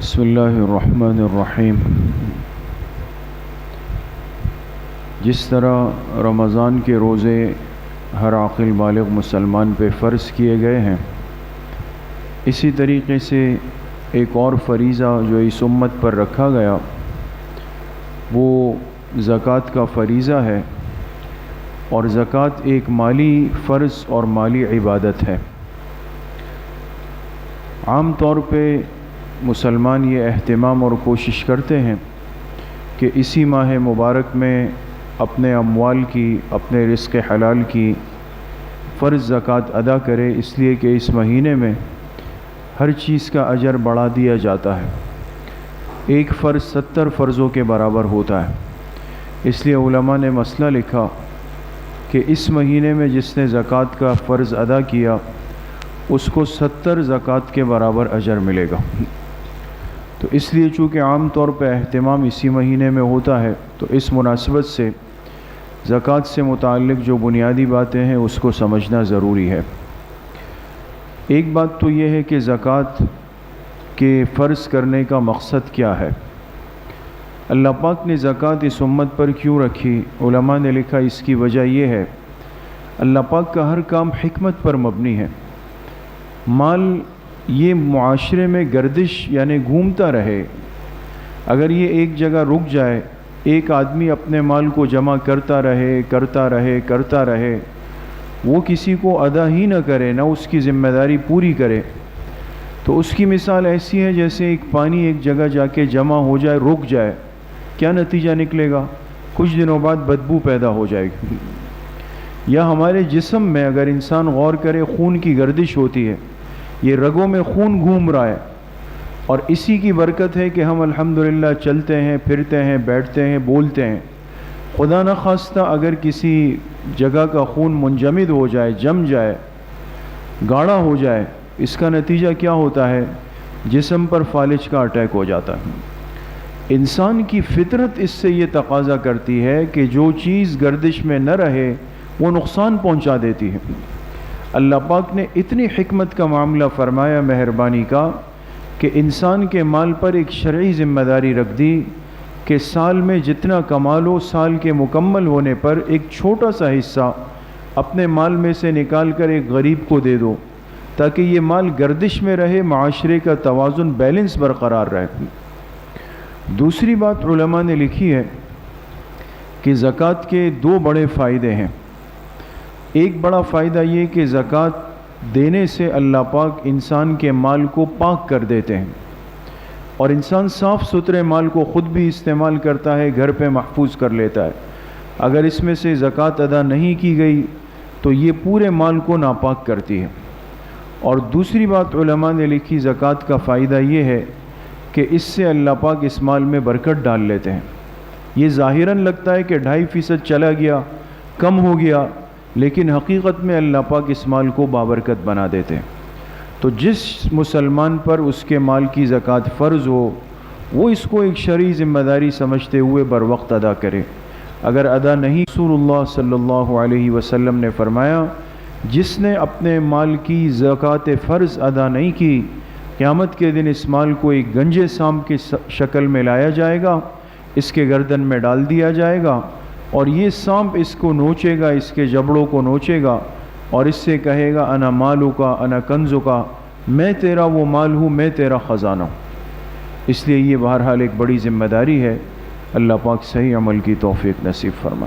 بسم اللہ الرحمن الرحیم۔ جس طرح رمضان کے روزے ہر عاقل بالغ مسلمان پہ فرض کیے گئے ہیں، اسی طریقے سے ایک اور فریضہ جو اس امت پر رکھا گیا وہ زکوٰۃ کا فریضہ ہے، اور زکوٰۃ ایک مالی فرض اور مالی عبادت ہے۔ عام طور پہ مسلمان یہ اہتمام اور کوشش کرتے ہیں کہ اسی ماہ مبارک میں اپنے اموال کی، اپنے رزق حلال کی فرض زکوٰۃ ادا کرے، اس لیے کہ اس مہینے میں ہر چیز کا اجر بڑھا دیا جاتا ہے۔ ایک فرض 70 فرضوں کے برابر ہوتا ہے۔ اس لیے علماء نے مسئلہ لکھا کہ اس مہینے میں جس نے زکوٰۃ کا فرض ادا کیا اس کو 70 زکوٰۃ کے برابر اجر ملے گا۔ تو اس لیے چونکہ عام طور پہ اہتمام اسی مہینے میں ہوتا ہے، تو اس مناسبت سے زکوٰۃ سے متعلق جو بنیادی باتیں ہیں اس کو سمجھنا ضروری ہے۔ ایک بات تو یہ ہے کہ زکوٰۃ کے فرض کرنے کا مقصد کیا ہے؟ اللہ پاک نے زکوٰۃ اس امت پر کیوں رکھی؟ علماء نے لکھا اس کی وجہ یہ ہے، اللہ پاک کا ہر کام حکمت پر مبنی ہے۔ مال یہ معاشرے میں گردش یعنی گھومتا رہے، اگر یہ ایک جگہ رک جائے، ایک آدمی اپنے مال کو جمع کرتا رہے، وہ کسی کو ادا ہی نہ کرے، نہ اس کی ذمہ داری پوری کرے، تو اس کی مثال ایسی ہے جیسے ایک پانی ایک جگہ جا کے جمع ہو جائے، رک جائے، کیا نتیجہ نکلے گا؟ کچھ دنوں بعد بدبو پیدا ہو جائے گی۔ یا ہمارے جسم میں اگر انسان غور کرے، خون کی گردش ہوتی ہے، یہ رگوں میں خون گھوم رہا ہے، اور اسی کی برکت ہے کہ ہم الحمدللہ چلتے ہیں، پھرتے ہیں، بیٹھتے ہیں، بولتے ہیں۔ خدا نخواستہ اگر کسی جگہ کا خون منجمد ہو جائے، جم جائے، گاڑھا ہو جائے، اس کا نتیجہ کیا ہوتا ہے؟ جسم پر فالج کا اٹیک ہو جاتا ہے۔ انسان کی فطرت اس سے یہ تقاضا کرتی ہے کہ جو چیز گردش میں نہ رہے وہ نقصان پہنچا دیتی ہے۔ اللہ پاک نے اتنی حکمت کا معاملہ فرمایا، مہربانی کا، کہ انسان کے مال پر ایک شرعی ذمہ داری رکھ دی کہ سال میں جتنا کما لو، سال کے مکمل ہونے پر ایک چھوٹا سا حصہ اپنے مال میں سے نکال کر ایک غریب کو دے دو، تاکہ یہ مال گردش میں رہے، معاشرے کا توازن، بیلنس برقرار رہے۔ دوسری بات علماء نے لکھی ہے کہ زکوٰۃ کے 2 بڑے فائدے ہیں۔ ایک بڑا فائدہ یہ کہ زکوٰۃ دینے سے اللہ پاک انسان کے مال کو پاک کر دیتے ہیں، اور انسان صاف ستھرے مال کو خود بھی استعمال کرتا ہے، گھر پہ محفوظ کر لیتا ہے۔ اگر اس میں سے زکوٰۃ ادا نہیں کی گئی تو یہ پورے مال کو ناپاک کرتی ہے۔ اور دوسری بات علماء نے لکھی، زکوٰۃ کا فائدہ یہ ہے کہ اس سے اللہ پاک اس مال میں برکت ڈال لیتے ہیں۔ یہ ظاہراً لگتا ہے کہ 2.5% چلا گیا، کم ہو گیا، لیکن حقیقت میں اللہ پاک اس مال کو بابرکت بنا دیتے ہیں۔ تو جس مسلمان پر اس کے مال کی زکوٰۃ فرض ہو، وہ اس کو ایک شرعی ذمہ داری سمجھتے ہوئے بر وقت ادا کرے۔ اگر ادا نہیں، رسول اللہ صلی اللہ علیہ وسلم نے فرمایا، جس نے اپنے مال کی زکوٰۃ فرض ادا نہیں کی، قیامت کے دن اس مال کو ایک گنجے سانپ کی شکل میں لایا جائے گا، اس کے گردن میں ڈال دیا جائے گا، اور یہ سانپ اس کو نوچے گا، اس کے جبڑوں کو نوچے گا، اور اس سے کہے گا انا مالو کا، انا کنزو کا، میں تیرا وہ مال ہوں، میں تیرا خزانہ ہوں۔ اس لیے یہ بہرحال ایک بڑی ذمہ داری ہے۔ اللہ پاک صحیح عمل کی توفیق نصیب فرمائے۔